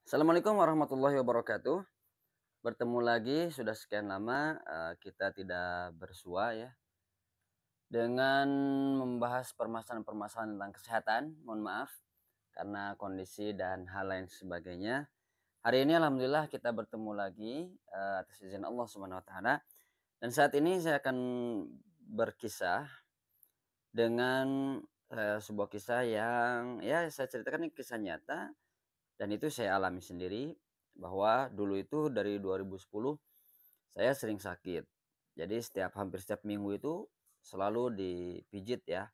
Assalamualaikum warahmatullahi wabarakatuh. Bertemu lagi sudah sekian lama kita tidak bersua ya dengan membahas permasalahan-permasalahan tentang kesehatan. Mohon maaf karena kondisi dan hal lain sebagainya. Hari ini alhamdulillah kita bertemu lagi atas izin Allah Subhanahu wa taala dan saat ini saya akan berkisah dengan sebuah kisah yang ya saya ceritakan ini kisah nyata dan itu saya alami sendiri, bahwa dulu itu dari 2010 saya sering sakit. Jadi hampir setiap minggu itu selalu dipijit ya,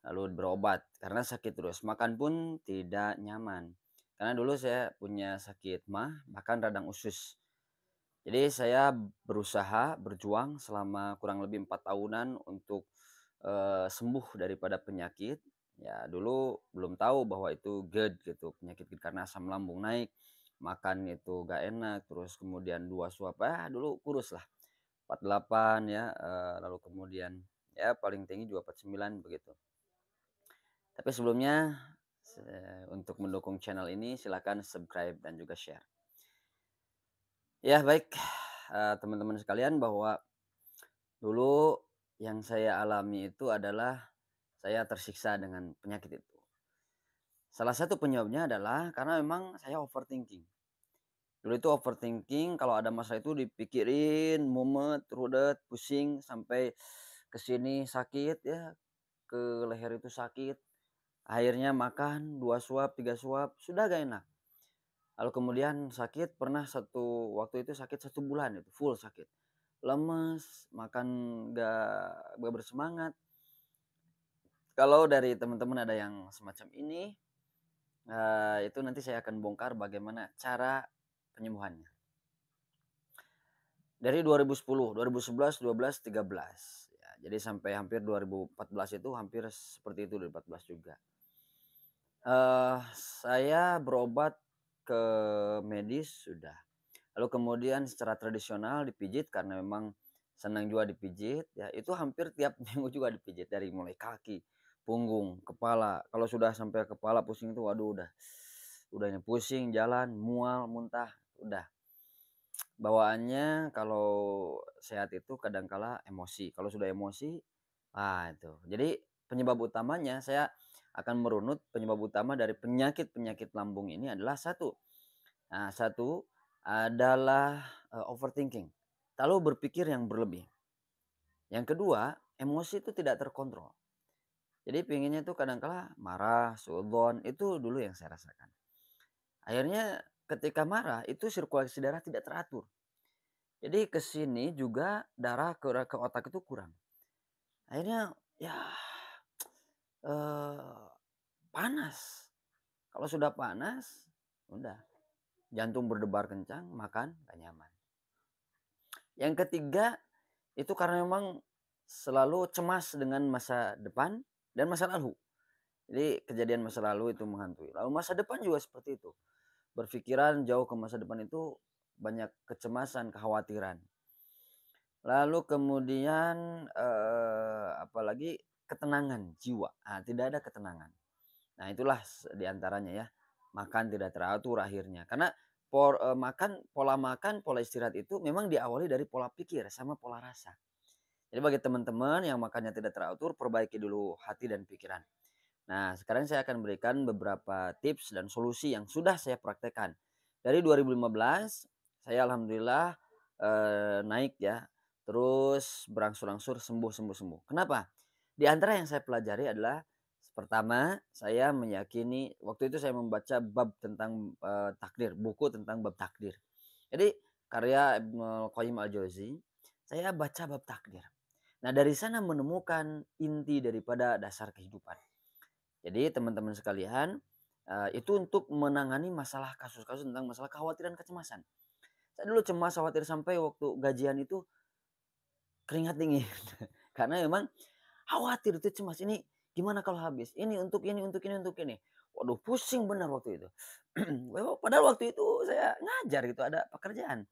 lalu berobat karena sakit terus. Makan pun tidak nyaman. Karena dulu saya punya sakit mah, bahkan radang usus. Jadi saya berusaha, berjuang selama kurang lebih 4 tahunan untuk sembuh daripada penyakit. Ya dulu belum tahu bahwa itu GERD gitu, penyakit GERD karena asam lambung naik, makan itu gak enak, terus kemudian 2 suap, dulu kurus lah, 48 ya, lalu kemudian ya paling tinggi juga 49 begitu. Tapi sebelumnya untuk mendukung channel ini silakan subscribe dan juga share. Ya baik, teman-teman sekalian, bahwa dulu yang saya alami itu adalah saya tersiksa dengan penyakit itu. Salah satu penyebabnya adalah karena memang saya overthinking. Dulu itu overthinking, kalau ada masalah itu dipikirin, mumet, rudet, pusing, sampai ke sini sakit ya, ke leher itu sakit. Akhirnya makan 2 suap, 3 suap, sudah gak enak. Lalu kemudian sakit, pernah satu waktu itu sakit 1 bulan itu, full sakit. Lemes, makan gak bersemangat. Kalau dari teman-teman ada yang semacam ini, itu nanti saya akan bongkar bagaimana cara penyembuhannya. Dari 2010, 2011, 12, 13, ya, jadi sampai hampir 2014 itu hampir seperti itu, 2014 juga. Saya berobat ke medis sudah, lalu kemudian secara tradisional dipijit karena memang senang juga dipijit ya, itu hampir tiap minggu juga dipijit dari mulai kaki, punggung, kepala. Kalau sudah sampai kepala pusing itu waduh udah ini pusing, jalan, mual, muntah, udah. Bawaannya kalau sehat itu kadangkala emosi, kalau sudah emosi, itu. Jadi penyebab utamanya saya akan merunut penyebab utama dari penyakit-penyakit lambung ini adalah satu. Nah, satu adalah, overthinking, terlalu berpikir yang berlebih. Yang kedua, emosi itu tidak terkontrol. Jadi pengennya tuh kadangkala marah, suudzon, itu dulu yang saya rasakan. Akhirnya ketika marah itu sirkulasi darah tidak teratur. Jadi ke sini juga darah ke otak itu kurang. Akhirnya ya, eee, panas. Kalau sudah panas, udah jantung berdebar kencang, makan gak nyaman. Yang ketiga, itu karena memang selalu cemas dengan masa depan dan masa lalu. Jadi kejadian masa lalu itu menghantui. Lalu masa depan juga seperti itu. Berpikiran jauh ke masa depan itu banyak kecemasan, kekhawatiran. Lalu kemudian, apalagi ketenangan jiwa, tidak ada ketenangan. Nah itulah di antaranya ya, makan tidak teratur akhirnya. Karena pola makan, pola istirahat itu memang diawali dari pola pikir sama pola rasa. Jadi bagi teman-teman yang makannya tidak teratur, perbaiki dulu hati dan pikiran. Nah sekarang saya akan berikan beberapa tips dan solusi yang sudah saya praktekkan. Dari 2015 saya alhamdulillah, naik ya, terus berangsur-angsur sembuh sembuh sembuh. Kenapa? Di antara yang saya pelajari adalah, pertama saya meyakini waktu itu saya membaca bab tentang, takdir, buku tentang bab takdir. Jadi karya Ibnu Qayyim al-Jauzi, saya baca bab takdir. Nah dari sana menemukan inti daripada dasar kehidupan. Jadi teman-teman sekalian, itu untuk menangani masalah kasus-kasus tentang masalah kekhawatiran, kecemasan. Saya dulu cemas, khawatir sampai waktu gajian itu keringat dingin. Karena memang khawatir itu cemas, ini gimana kalau habis? Ini untuk ini untuk ini untuk ini. Waduh pusing benar waktu itu. Padahal waktu itu saya ngajar gitu, ada pekerjaan.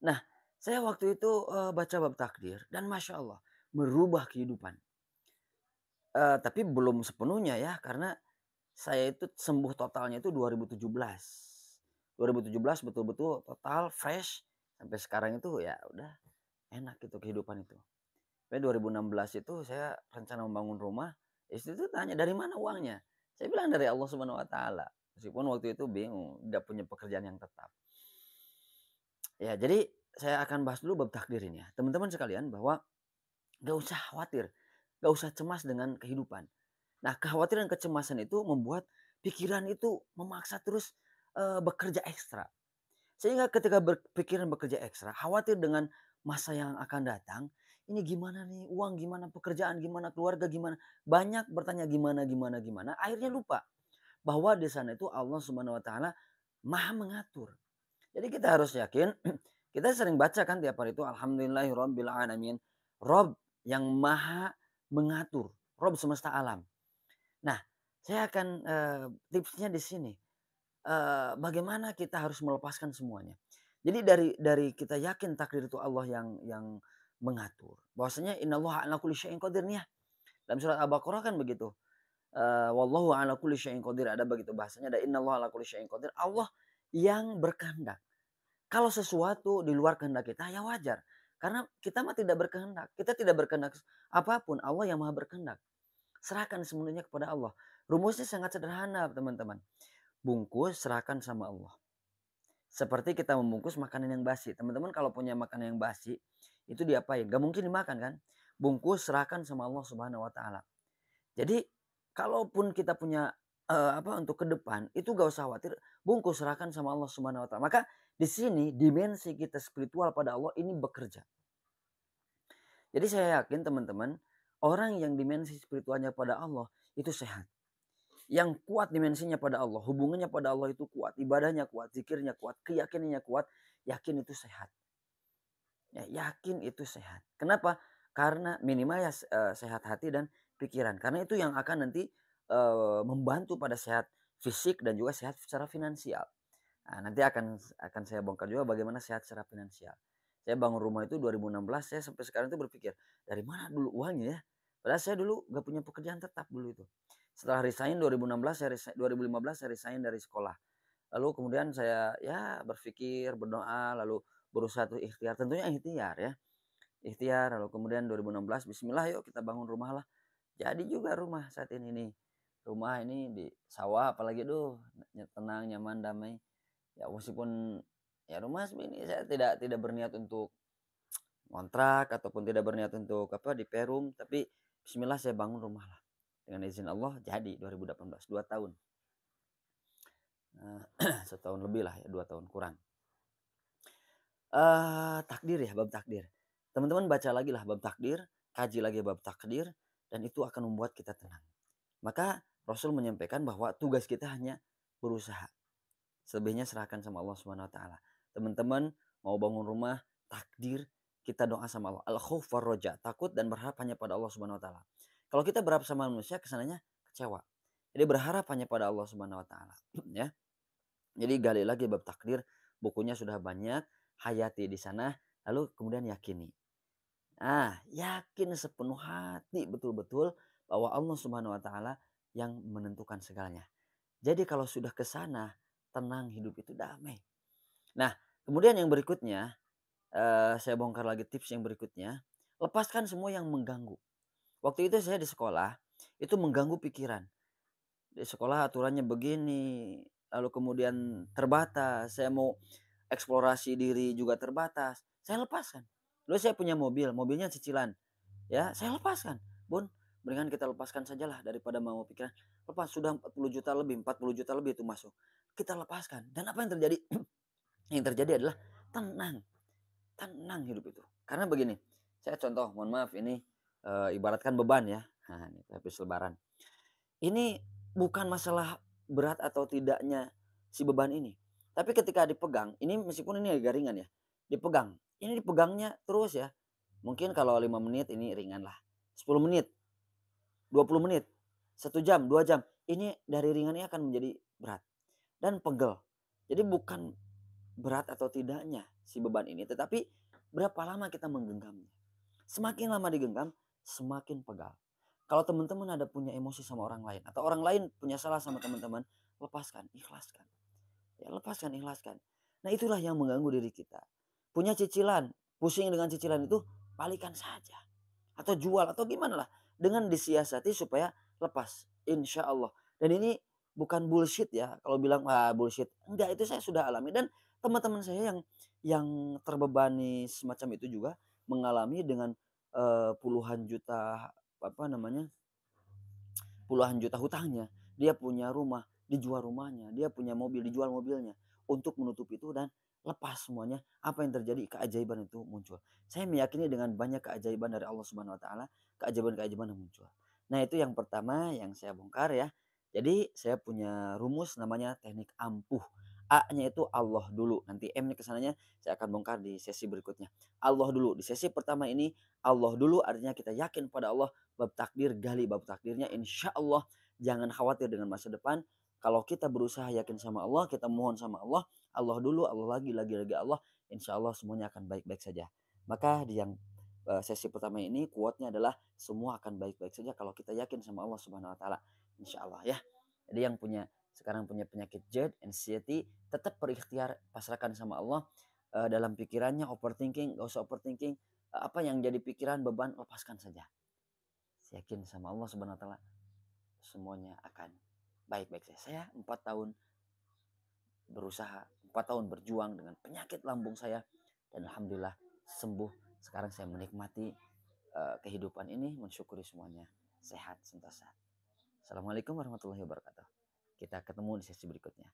Nah, saya waktu itu, baca bab takdir dan masya Allah merubah kehidupan. Tapi belum sepenuhnya ya, karena saya itu sembuh totalnya itu 2017. 2017 betul-betul total fresh, sampai sekarang itu ya udah enak gitu kehidupan itu. Tapi 2016 itu saya rencana membangun rumah, istri itu tanya, "Dari mana uangnya?" Saya bilang, "Dari Allah Subhanahu wa taala." Meskipun waktu itu bingung, nggak punya pekerjaan yang tetap. Ya, jadi saya akan bahas dulu bab takdir ini ya. Teman-teman sekalian, bahwa nggak usah khawatir, nggak usah cemas dengan kehidupan. Nah, kekhawatiran kecemasan itu membuat pikiran itu memaksa terus, bekerja ekstra. Sehingga ketika berpikiran bekerja ekstra, khawatir dengan masa yang akan datang, ini gimana nih, uang gimana, pekerjaan gimana, keluarga gimana, banyak bertanya gimana gimana gimana, akhirnya lupa bahwa di sana itu Allah Subhanahu wa taala Maha mengatur. Jadi kita harus yakin, kita sering baca kan tiap hari itu alhamdulillahirabbil alamin, Rob yang Maha mengatur, Rob semesta alam. Nah, saya akan, tipsnya di sini, bagaimana kita harus melepaskan semuanya. Jadi dari kita yakin takdir itu Allah yang mengatur. Bahwasanya innallaha ala kulli syai'in qadir nih ya. Dalam surat Al-Baqarah kan begitu. Wallahu ala kulli syai'in qadir, ada begitu bahasanya, ada innallaha ala kulli syai'in qadir. Allah yang berkehendak. Kalau sesuatu di luar kehendak kita ya wajar. Karena kita mah tidak berkehendak. Kita tidak berkehendak apapun, Allah yang Maha berkehendak. Serahkan semuanya kepada Allah. Rumusnya sangat sederhana, teman-teman. Bungkus, serahkan sama Allah. Seperti kita membungkus makanan yang basi. Teman-teman kalau punya makanan yang basi, itu diapain? Gak mungkin dimakan kan? Bungkus, serahkan sama Allah Subhanahu wa taala. Jadi kalaupun kita punya untuk ke depan, itu gak usah khawatir, bungkus, serahkan sama Allah Subhanahu wa taala. Maka di sini dimensi kita spiritual pada Allah ini bekerja. Jadi saya yakin teman-teman, orang yang dimensi spiritualnya pada Allah itu sehat. Yang kuat dimensinya pada Allah, hubungannya pada Allah itu kuat, ibadahnya kuat, zikirnya kuat, keyakinannya kuat, yakin itu sehat. Ya, yakin itu sehat. Kenapa? Karena minimal ya sehat hati dan pikiran. Karena itu yang akan nanti membantu pada sehat fisik dan juga sehat secara finansial. Nah, nanti akan saya bongkar juga bagaimana sehat secara finansial. Saya bangun rumah itu 2016, saya sampai sekarang itu berpikir, dari mana dulu uangnya ya? Padahal saya dulu gak punya pekerjaan tetap dulu itu. Setelah resign 2016, 2015 saya resign dari sekolah. Lalu kemudian saya ya berpikir, berdoa, lalu berusaha tuh ikhtiar. Tentunya ikhtiar ya. Ikhtiar, lalu kemudian 2016, bismillah yuk kita bangun rumah lah. Jadi juga rumah saat ini nih. Rumah ini di sawah apalagi tenang, nyaman, damai. Ya meskipun ya rumah ini saya tidak berniat untuk kontrak ataupun tidak berniat untuk di perum, tapi bismillah saya bangun rumah lah. Dengan izin Allah jadi 2018, 2 tahun. Setahun lebih lah ya, 2 tahun kurang. Takdir ya, bab takdir. Teman-teman baca lagi lah bab takdir, kaji lagi bab takdir, dan itu akan membuat kita tenang. Maka Rasul menyampaikan bahwa tugas kita hanya berusaha. Selebihnya serahkan sama Allah Subhanahu wa taala. Teman-teman mau bangun rumah, takdir, kita doa sama Allah. Al-khauf war roja, takut dan berharap hanya pada Allah Subhanahu wa taala. Kalau kita berharap sama manusia, kesananya kecewa. Jadi berharap hanya pada Allah Subhanahu wa taala, ya. Jadi gali lagi bab takdir, bukunya sudah banyak, hayati di sana, lalu kemudian yakini. Yakin sepenuh hati betul-betul bahwa Allah Subhanahu wa taala yang menentukan segalanya. Jadi kalau sudah ke sana, tenang, hidup itu damai. Nah, kemudian yang berikutnya, saya bongkar lagi tips yang berikutnya, lepaskan semua yang mengganggu. Waktu itu saya di sekolah, itu mengganggu pikiran. Di sekolah aturannya begini, lalu kemudian terbatas, saya mau eksplorasi diri juga terbatas, saya lepaskan. Lalu saya punya mobil, mobilnya cicilan, ya saya lepaskan. Bun, mendingan kita lepaskan sajalah daripada mau pikiran. Lepas sudah 40 juta lebih, 40 juta lebih itu masuk. Kita lepaskan. Dan apa yang terjadi? Yang terjadi adalah tenang. Tenang hidup itu. Karena begini, saya contoh, mohon maaf ini ibaratkan beban ya. Nah, ini habis lebaran. Ini bukan masalah berat atau tidaknya si beban ini. Tapi ketika dipegang, ini meskipun ini agak ringan ya, dipegang. Ini dipegangnya terus ya. Mungkin kalau 5 menit ini ringan lah. 10 menit, 20 menit, 1 jam, 2 jam. Ini dari ringan ini akan menjadi berat dan pegel. Jadi bukan berat atau tidaknya si beban ini, tetapi berapa lama kita menggenggamnya. Semakin lama digenggam, semakin pegal. Kalau teman-teman ada punya emosi sama orang lain atau orang lain punya salah sama teman-teman, lepaskan, ikhlaskan. Ya lepaskan, ikhlaskan. Nah itulah yang mengganggu diri kita. Punya cicilan, pusing dengan cicilan itu, balikan saja. Atau jual atau gimana lah. Dengan disiasati supaya lepas. Insya Allah. Dan ini bukan bullshit ya. Kalau bilang ah bullshit. Enggak, itu saya sudah alami. Dan teman-teman saya yang terbebani semacam itu juga mengalami dengan puluhan juta apa namanya puluhan juta hutangnya. Dia punya rumah, dijual rumahnya. Dia punya mobil, dijual mobilnya. Untuk menutup itu dan lepas semuanya. Apa yang terjadi? Keajaiban itu muncul. Saya meyakini dengan banyak keajaiban dari Allah Subhanahu Wa Taala, keajaiban-keajaiban yang muncul. Nah itu yang pertama yang saya bongkar ya. Jadi saya punya rumus namanya teknik ampuh. A-nya itu Allah dulu. Nanti M-nya kesananya saya akan bongkar di sesi berikutnya. Allah dulu. Di sesi pertama ini Allah dulu artinya kita yakin pada Allah. Bab takdir, gali bab takdirnya, insya Allah jangan khawatir dengan masa depan. Kalau kita berusaha yakin sama Allah, kita mohon sama Allah, Allah dulu, Allah lagi Allah, insya Allah semuanya akan baik-baik saja. Maka di yang sesi pertama ini quote-nya adalah semua akan baik-baik saja kalau kita yakin sama Allah Subhanahu Wa Taala, insya Allah ya. Jadi yang sekarang punya penyakit dread, anxiety, tetap berikhtiar, pasrahkan sama Allah. Dalam pikirannya overthinking, gak usah overthinking. Apa yang jadi pikiran, beban, lepaskan saja. Yakin sama Allah Subhanahu Wa Taala semuanya akan baik-baik saja. Saya 4 tahun berusaha, 4 tahun berjuang dengan penyakit lambung saya dan alhamdulillah sembuh. Sekarang saya menikmati kehidupan ini, mensyukuri semuanya sehat sentosa. Assalamualaikum warahmatullahi wabarakatuh. Kita ketemu di sesi berikutnya.